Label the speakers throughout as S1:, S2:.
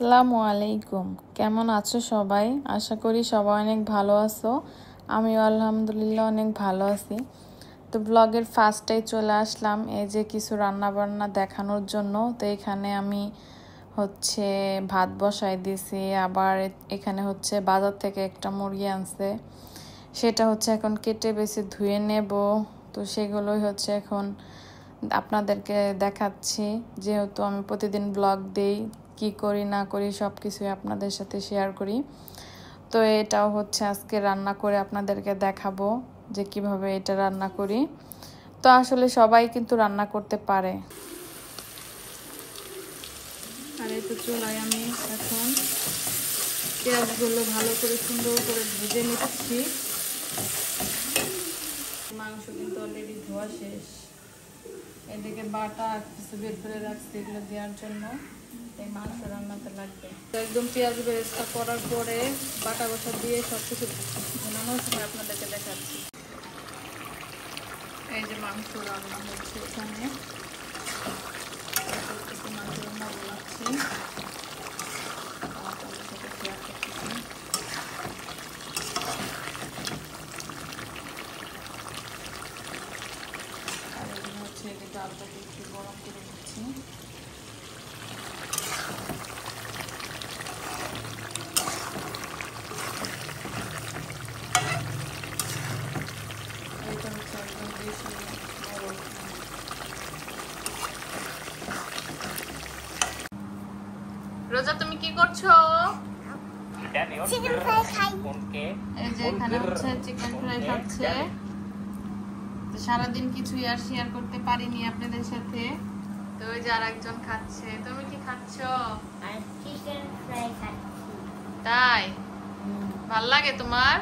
S1: আসসালামু আলাইকুম। কেমন আছো সবাই? আশা করি সবাই অনেক ভালো আছো। আমিও আলহামদুলিল্লাহ অনেক ভালো আছি। তো ব্লগের ফার্স্টেই চলে আসলাম এই যে কিছু রান্না বান্না দেখানোর জন্য। তো এখানে আমি ভাত বসাই দিয়েছি, আবার এখানে বাজার থেকে একটা মুরগি আনছে, সেটা এখন কেটে বেছে ধুয়ে নেব। তো সেগুলোই এখন আপনাদেরকে দেখাচ্ছি, যেহেতু আমি প্রতিদিন ব্লগ দেই, কি করি না করি সব কিছুই আপনাদের সাথে শেয়ার করি। তো এটাও আজকে রান্না করে আপনাদেরকে দেখাবো যে কিভাবে এটা রান্না করি। তো আসলে সবাই কিন্তু রান্না করতে পারে। আর এই তো চুলায় আমি এখন পেঁয়াজগুলো ভালো করে সুন্দর করে ভেজে নিচ্ছি। মাংস কিন্তু অলরেডি ধোয়া শেষ। এদিকে বাটা কিছু বের করে রাখছি এগুলো দেওয়ার জন্য, এই মাংস রান্নাতে লাগবে। তো একদম পেঁয়াজ বেরেস্তা করার পরে বাটা বসা দিয়ে সবকিছু বানানোর সময় আপনাদেরকে দেখাচ্ছি। এই যে মাংস রান্না হচ্ছে, এখানে মাংস রান্না বানাচ্ছি। আর এখানে ডালটাকে একটু গরম করে নিচ্ছি। রোজা, তুমি কি করছো? চিকেন ফ্রাই খাই। এই যে এখানে চিকেন ফ্রাই খাচ্ছে। তো সারাদিন কিছুই আর শেয়ার করতে পারিনি আপনাদের সাথে। তো ওই যে আরেকজন খাচ্ছে। তুমি কি খাচ্ছো?
S2: চিকেন ফ্রাই খাচ্ছি।
S1: তাই ভাল লাগে তোমার?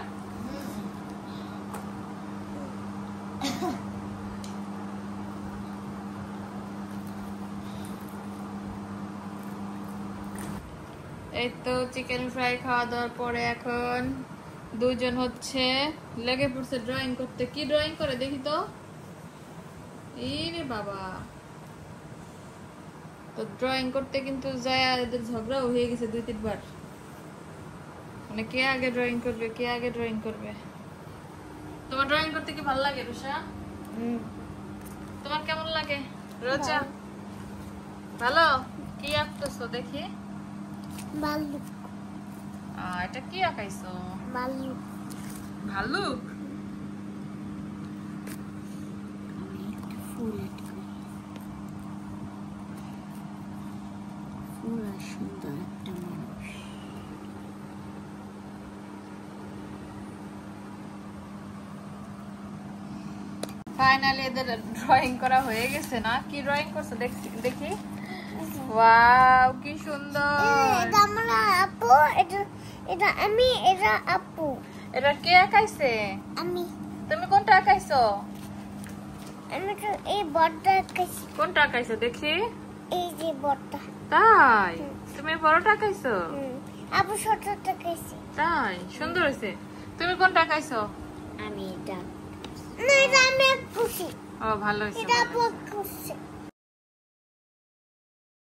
S1: এই তো চিকেন ফ্রাই খাওয়া দাওয়ার পরে এখন দুজন লেগে পড়ছে ড্রয়িং করতে। কি ড্রয়িং করে দেখি তো। ইরে বাবা, তো ড্রয়িং করতে কিন্তু যায় এদের ঝগড়াও হয়ে গেছে 2-3 বার। মানে কে আগে ড্রয়িং করবে, কে আগে ড্রয়িং করবে। তোমার ড্রয়িং করতে কি ভালো লাগে রুষা? তোমার কেমন লাগে রোজা? ভালো। কি আঁকতেছো দেখি?
S2: ভালুক।
S1: এটা কি আঁকাইছো?
S2: ভালুক।
S1: ভালুক?
S2: ফুল আর সুন্দর একটা মানুষ।
S1: ফাইনালি এদের ড্রয়িং করা হয়ে গেছে না? কি ড্রয়িং করছো দেখি। ওয়াও, কি সুন্দর।
S2: এটা আমার আপু, এটা আমি, এটা আপু।
S1: এটা কে আঁকাইছে?
S2: আমি।
S1: তুমি কোনটা আঁকাইছো?
S2: আমি তো এই বড়টা আঁকাইছি।
S1: কোনটা আঁকাইছো দেখি?
S2: এই যে বড়টা।
S1: তাই? তুমি বড়টা আঁকাইছো?
S2: আপু ছোটটা আঁকাইছি।
S1: তাই? সুন্দর হয়েছে। তুমি কোনটা আঁকাইছো?
S2: আমি এটা। না, এটা আমি আঁকছি।
S1: ও ভালো হয়েছে।
S2: এটা আপু আঁকছে।